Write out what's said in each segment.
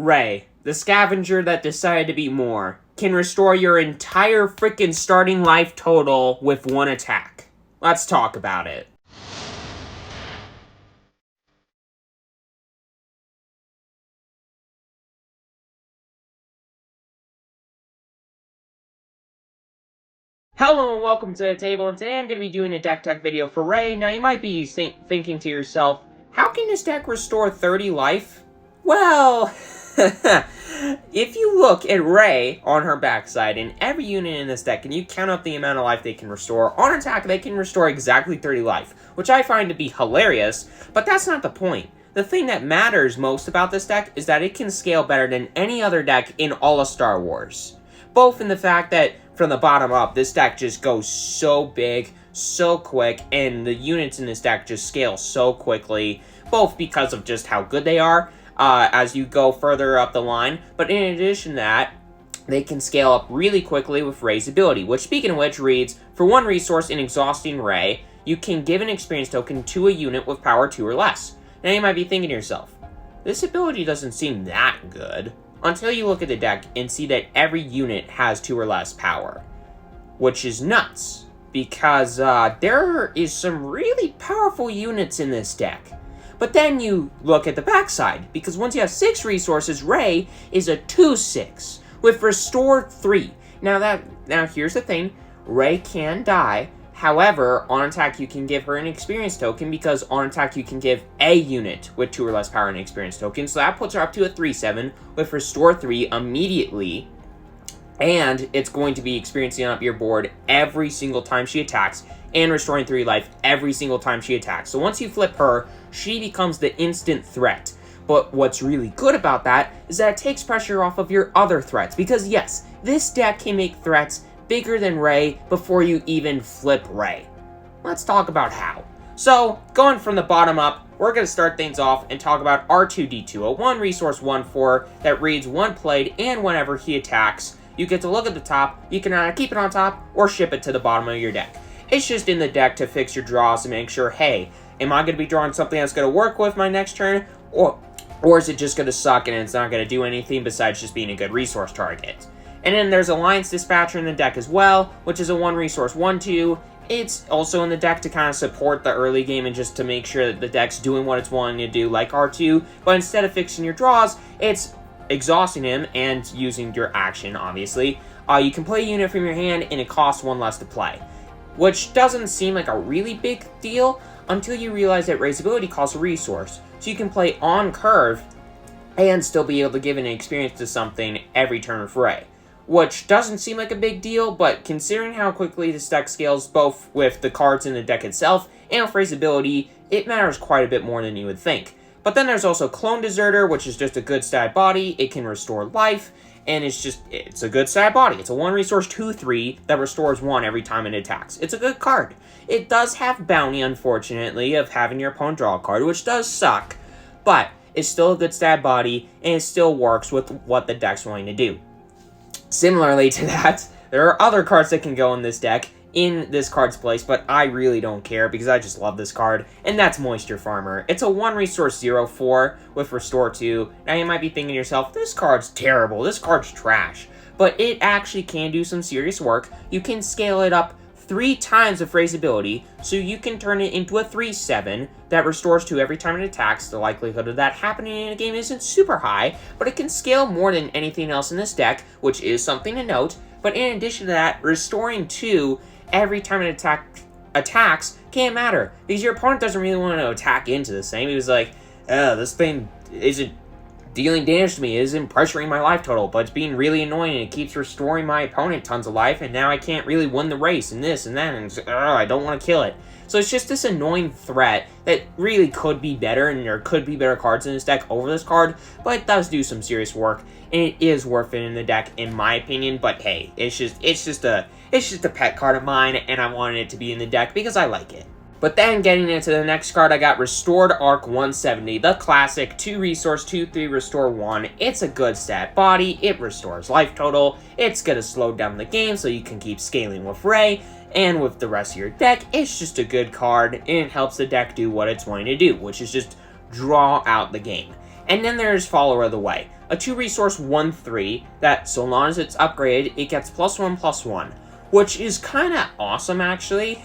Ray, the scavenger that decided to be more, can restore your entire freaking starting life total with one attack. Let's talk about it. Hello and welcome to the table, and today I'm going to be doing a deck tech video for Ray. Now you might be thinking to yourself, how can this deck restore 30 life? Well, if you look at Ray on her backside and every unit in this deck, and you count up the amount of life they can restore, on attack they can restore exactly 30 life, which I find to be hilarious, but that's not the point. The thing that matters most about this deck is that it can scale better than any other deck in all of Star Wars. Both in the fact that from the bottom up, this deck just goes so big, so quick, and the units in this deck just scale so quickly, both because of just how good they are as you go further up the line, but in addition to that, they can scale up really quickly with Ray's ability, which, speaking of which, reads, for one resource in Exhausting Ray, you can give an experience token to a unit with power 2 or less. Now you might be thinking to yourself, this ability doesn't seem that good, until you look at the deck and see that every unit has 2 or less power, which is nuts, because there is some really powerful units in this deck. But then you look at the backside, because once you have 6 resources, Ray is a 2/6 with Restore 3. Now here's the thing, Ray can die. However, on attack you can give her an experience token, because on attack you can give a unit with 2 or less power and experience token, so that puts her up to a 3/7 with Restore 3 immediately, and it's going to be experiencing up your board every single time she attacks, and restoring 3 life every single time she attacks. So once you flip her, she becomes the instant threat. But what's really good about that is that it takes pressure off of your other threats, because yes, this deck can make threats bigger than Ray before you even flip Ray. Let's talk about how. So, going from the bottom up, we're going to start things off and talk about R2-D2, a 1 resource 1/4 that reads 1 played, and whenever he attacks, you get to look at the top, you can either keep it on top or ship it to the bottom of your deck. It's just in the deck to fix your draws and make sure, hey, am I going to be drawing something that's going to work with my next turn, or is it just going to suck and it's not going to do anything besides just being a good resource target? And then there's Alliance Dispatcher in the deck as well, which is a 1 resource 1/2. It's also in the deck to kind of support the early game and just to make sure that the deck's doing what it's wanting to do, like R2, but instead of fixing your draws, it's exhausting him and using your action, obviously. You can play a unit from your hand and it costs 1 less to play, which doesn't seem like a really big deal until you realize that Ray's ability costs a resource, so you can play on curve and still be able to give an experience to something every turn with Ray. Which doesn't seem like a big deal, but considering how quickly this deck scales both with the cards in the deck itself and with Ray's ability, it matters quite a bit more than you would think. But then there's also Clone Deserter, which is just a good stat body. It can restore life, and it's a good stat body. It's a 1 resource 2/3 that restores 1 every time it attacks. It's a good card. It does have bounty, unfortunately, of having your opponent draw a card, which does suck, but it's still a good stat body, and it still works with what the deck's willing to do. Similarly to that, there are other cards that can go in this deck in this card's place, but I really don't care because I just love this card, and that's Moisture Farmer. It's a 1 resource 0/4 with Restore 2. Now you might be thinking to yourself, this card's terrible, this card's trash, but it actually can do some serious work. You can scale it up 3 times with Ray's ability, so you can turn it into a 3/7 that restores 2 every time it attacks. The likelihood of that happening in a game isn't super high, but it can scale more than anything else in this deck, which is something to note. But in addition to that, restoring 2 every time it attacks can't matter, because your opponent doesn't really want to attack into this thing. He was like, this thing isn't dealing damage to me, it isn't pressuring my life total, but it's being really annoying and it keeps restoring my opponent tons of life, and now I can't really win the race and this and that, and I don't want to kill it. So it's just this annoying threat that really could be better, and there could be better cards in this deck over this card, but it does do some serious work, and it is worth it in the deck in my opinion. But hey, it's just a pet card of mine, and I wanted it to be in the deck because I like it. But then getting into the next card, I got Restored Arc 170, the classic 2 resource 2/3 restore 1. It's a good stat body, it restores life total, it's gonna slow down the game so you can keep scaling with Ray, and with the rest of your deck, it's just a good card, and it helps the deck do what it's wanting to do, which is just draw out the game. And then there's Follower of the Way. a 2-resource 1/3 that, so long as it's upgraded, it gets +1/+1. Which is kind of awesome, actually,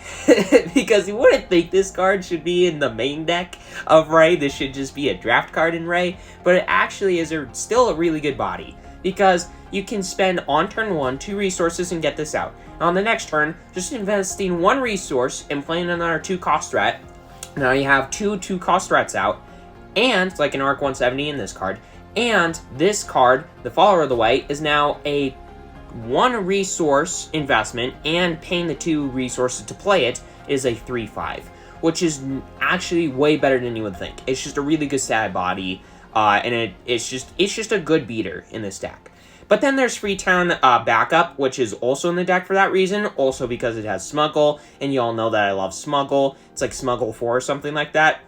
because you wouldn't think this card should be in the main deck of Ray. This should just be a draft card in Ray, but it actually is still a really good body, because you can spend on turn 1 2 resources and get this out. On the next turn, just investing 1 resource and playing another 2-cost threat. Now you have 2 2-cost threats out, and, like an Arc 170 in this card, and this card, the Follower of the Way, is now a 1 resource investment, and paying the 2 resources to play it is a 3/5, which is actually way better than you would think. It's just a really good stat body, and it's just a good beater in this deck. But then there's Freetown Backup, which is also in the deck for that reason, also because it has Smuggle, and you all know that I love Smuggle. It's like Smuggle 4 or something like that.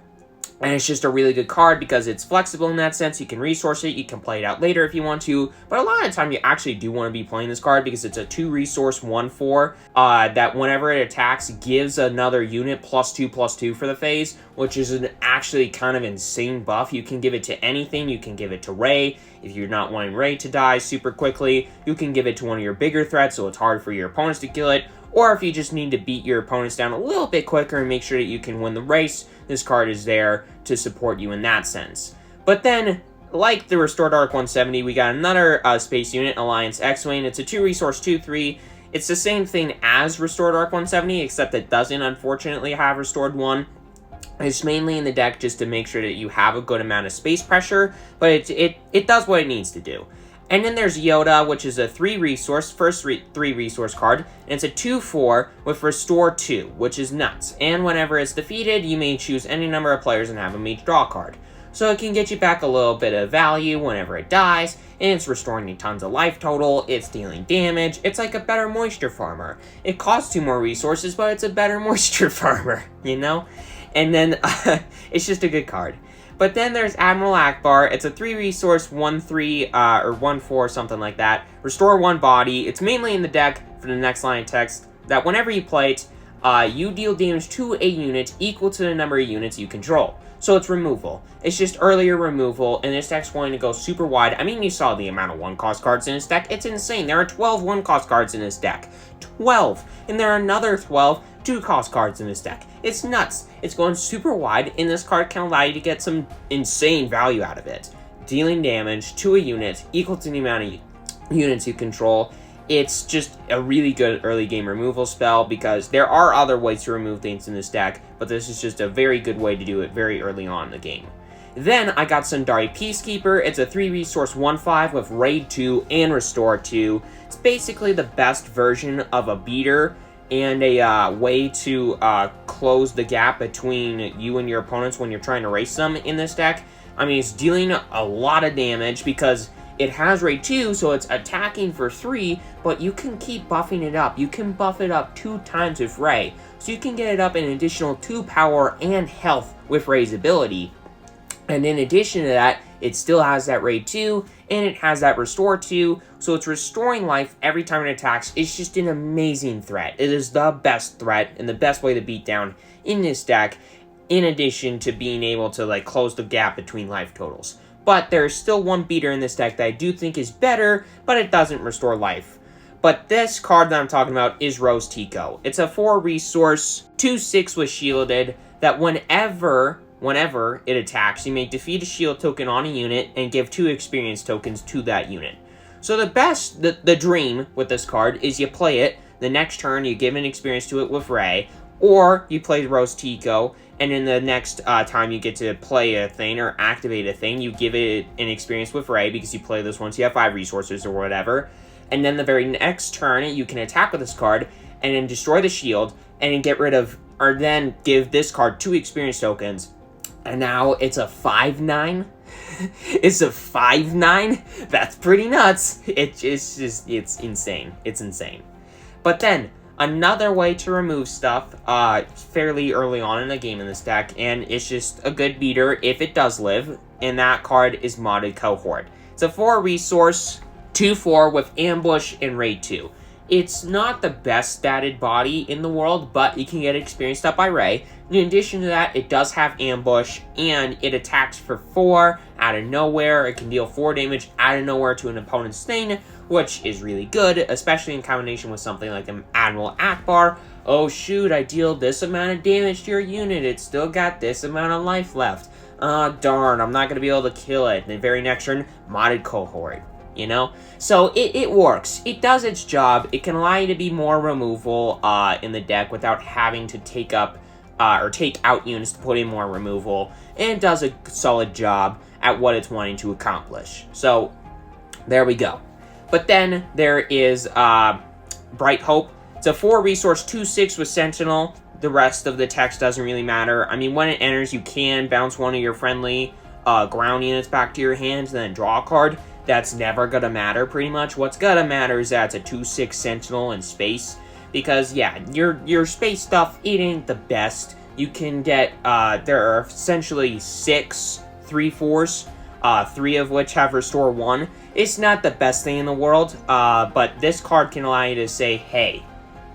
And it's just a really good card because it's flexible in that sense. You can resource it, you can play it out later if you want to, but a lot of the time you actually do want to be playing this card because it's a 2-resource 1/4 that whenever it attacks gives another unit +2/+2 for the phase, which is an actually kind of insane buff. You can give it to anything. You can give it to Ray if you're not wanting Ray to die super quickly. You can give it to one of your bigger threats so it's hard for your opponents to kill it. Or if you just need to beat your opponents down a little bit quicker and make sure that you can win the race, this card is there to support you in that sense. But then, like the Restored Arc 170, we got another space unit, Alliance X-Wing. It's a 2-resource 2/3. It's the same thing as Restored Arc 170, except it doesn't, unfortunately, have Restored 1. It's mainly in the deck just to make sure that you have a good amount of space pressure, but it does what it needs to do. And then there's Yoda, which is a 3-resource, first 3-resource card, and it's a 2/4 with Restore 2, which is nuts. And whenever it's defeated, you may choose any number of players and have them each draw a card. So it can get you back a little bit of value whenever it dies, and it's restoring you tons of life total, it's dealing damage, it's like a better moisture farmer. It costs 2 more resources, but it's a better moisture farmer, you know? And then, it's just a good card. But then there's Admiral Akbar. It's a 3-resource 1/3 or 1/4, something like that. Restore 1 body. It's mainly in the deck for the next line of text that whenever you play it, you deal damage to a unit equal to the number of units you control. So it's removal. It's just earlier removal, and this deck's going to go super wide. I mean, you saw the amount of 1-cost cards in this deck. It's insane. There are 12 1-cost cards in this deck. 12! And there are another 12 2-cost cards in this deck. It's nuts. It's going super wide, and this card can allow you to get some insane value out of it. Dealing damage to a unit equal to the amount of units you control. It's just a really good early game removal spell because there are other ways to remove things in this deck, but this is just a very good way to do it very early on in the game. Then I got Sundari Peacekeeper. It's a 3-resource 1/5 with Raid 2 and Restore 2. It's basically the best version of a beater and a way to close the gap between you and your opponents when you're trying to race them in this deck. I mean, it's dealing a lot of damage because it has Raid 2, so it's attacking for 3, but you can keep buffing it up. You can buff it up 2 times with Ray, so you can get it up an additional 2 power and health with Ray's ability. And in addition to that, it still has that Raid 2, and it has that Restore 2, so it's restoring life every time it attacks. It's just an amazing threat. It is the best threat, and the best way to beat down in this deck, in addition to being able to, like, close the gap between life totals. But there's still one beater in this deck that I do think is better, but it doesn't restore life. But this card that I'm talking about is Rose Tico. It's a 4-resource, 2/6 with Shielded, that whenever it attacks, you may defeat a shield token on a unit and give 2 experience tokens to that unit. So the dream with this card is you play it, the next turn you give an experience to it with Ray, or you play Rose Tico, and in the next time you get to play a thing or activate a thing, you give it an experience with Ray because you play this once you have 5 resources or whatever. And then the very next turn, you can attack with this card and then destroy the shield and then get rid of, or then give this card 2 experience tokens. And now it's a 5/9. It's a 5/9. That's pretty nuts. It's insane. It's insane. But then another way to remove stuff fairly early on in the game in this deck, and it's just a good beater if it does live, and that card is Modded Cohort. It's a 4-resource 2/4 with Ambush and Raid 2. It's not the best statted body in the world, but you can get experienced up by Ray. In addition to that, it does have ambush, and it attacks for 4 out of nowhere. It can deal 4 damage out of nowhere to an opponent's thing, which is really good, especially in combination with something like the Admiral Akbar. Oh shoot, I deal this amount of damage to your unit, it's still got this amount of life left. Darn, I'm not going to be able to kill it. The very next turn, modded cohort. You know? So it works. It does its job. It can allow you to be more removal in the deck without having to take up or take out units to put in more removal. And it does a solid job at what it's wanting to accomplish. So there we go. But then there is Bright Hope. It's a 4-resource 2/6 with Sentinel. The rest of the text doesn't really matter. I mean, when it enters, you can bounce one of your friendly ground units back to your hands and then draw a card. That's never gonna matter, pretty much. What's gonna matter is that it's a 2/6 Sentinel in space. Because, yeah, your space stuff, it ain't the best. You can get, there are essentially 6 3/4s, 3 of which have Restore 1. It's not the best thing in the world, but this card can allow you to say, hey,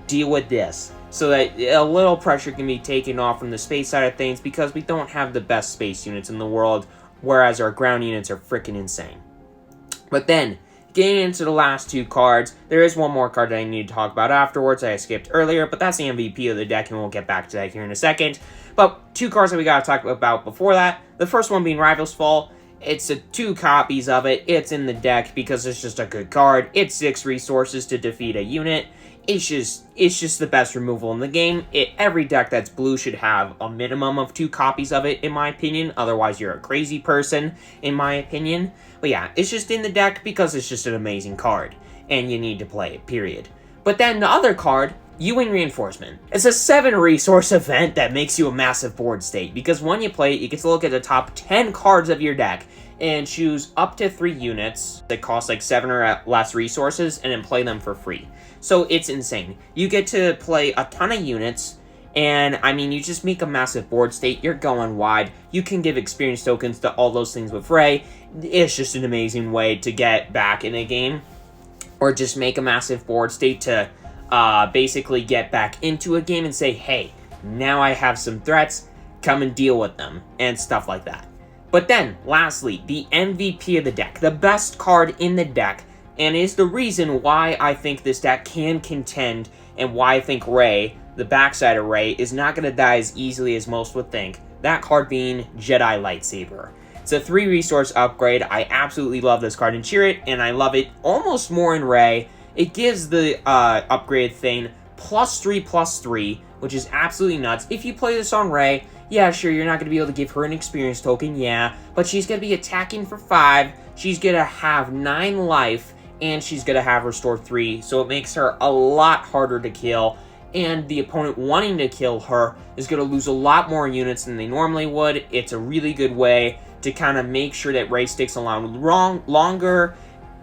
deal with this. So that a little pressure can be taken off from the space side of things, because we don't have the best space units in the world, whereas our ground units are freaking insane. But then, getting into the last 2 cards, there is one more card that I need to talk about afterwards that I skipped earlier, but that's the MVP of the deck, and we'll get back to that here in a second. But 2 cards that we gotta talk about before that. The first one being Rival's Fall. It's 2 copies of it. It's in the deck because it's just a good card. It's 6 resources to defeat a unit. It's just the best removal in the game. Every deck that's blue should have a minimum of 2 copies of it, in my opinion. Otherwise, you're a crazy person, in my opinion. But yeah, it's just in the deck because it's just an amazing card, and you need to play it, period. But then the other card, Ewing Reinforcement. It's a 7-resource event that makes you a massive board state, because when you play it, you get to look at the top 10 cards of your deck and choose up to 3 units that cost like 7 or less resources, and then play them for free. So it's insane. You get to play a ton of units, and I mean, you just make a massive board state. You're going wide. You can give experience tokens to all those things with Ray. It's just an amazing way to get back in a game, or just make a massive board state to basically get back into a game and say, hey, now I have some threats, come and deal with them, and stuff like that. But then, lastly, the MVP of the deck, the best card in the deck, and is the reason why I think this deck can contend, and why I think Ray, the backside of Ray, is not going to die as easily as most would think. That card being Jedi Lightsaber. It's a 3-resource upgrade. I absolutely love this card in Chirrut, and I love it almost more in Ray. It gives the upgrade thing +3/+3, which is absolutely nuts. If you play this on Ray, yeah, sure, you're not going to be able to give her an experience token, yeah, but she's going to be attacking for 5, she's going to have 9 life, and she's going to have Restore 3, so it makes her a lot harder to kill, and the opponent wanting to kill her is going to lose a lot more units than they normally would. It's a really good way to kind of make sure that Ray sticks around longer,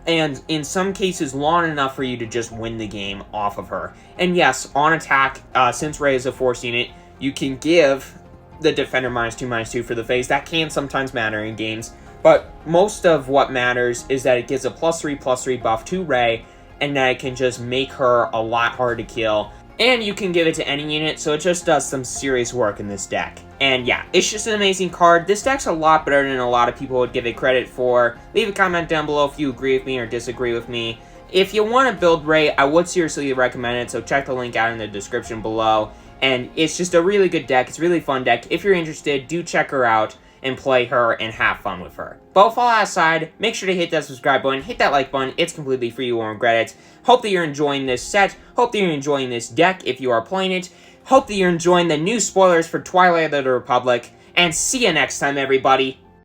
and in some cases long enough for you to just win the game off of her. And yes, on attack, since Ray is a force unit, you can give the defender -2/-2 for the phase. That can sometimes matter in games, but most of what matters is that it gives a +3/+3 buff to Ray, and that it can just make her a lot harder to kill. And you can give it to any unit, so it just does some serious work in this deck. And yeah, it's just an amazing card. This deck's a lot better than a lot of people would give it credit for. Leave a comment down below if you agree with me or disagree with me. If you want to build Ray, I would seriously recommend it, so check the link out in the description below. And it's just a really good deck. It's a really fun deck. If you're interested, do check her out and play her and have fun with her. But with all that aside, make sure to hit that subscribe button, hit that like button. It's completely free. You won't regret it. Hope that you're enjoying this set. Hope that you're enjoying this deck if you are playing it. Hope that you're enjoying the new spoilers for Twilight of the Republic. And see you next time, everybody.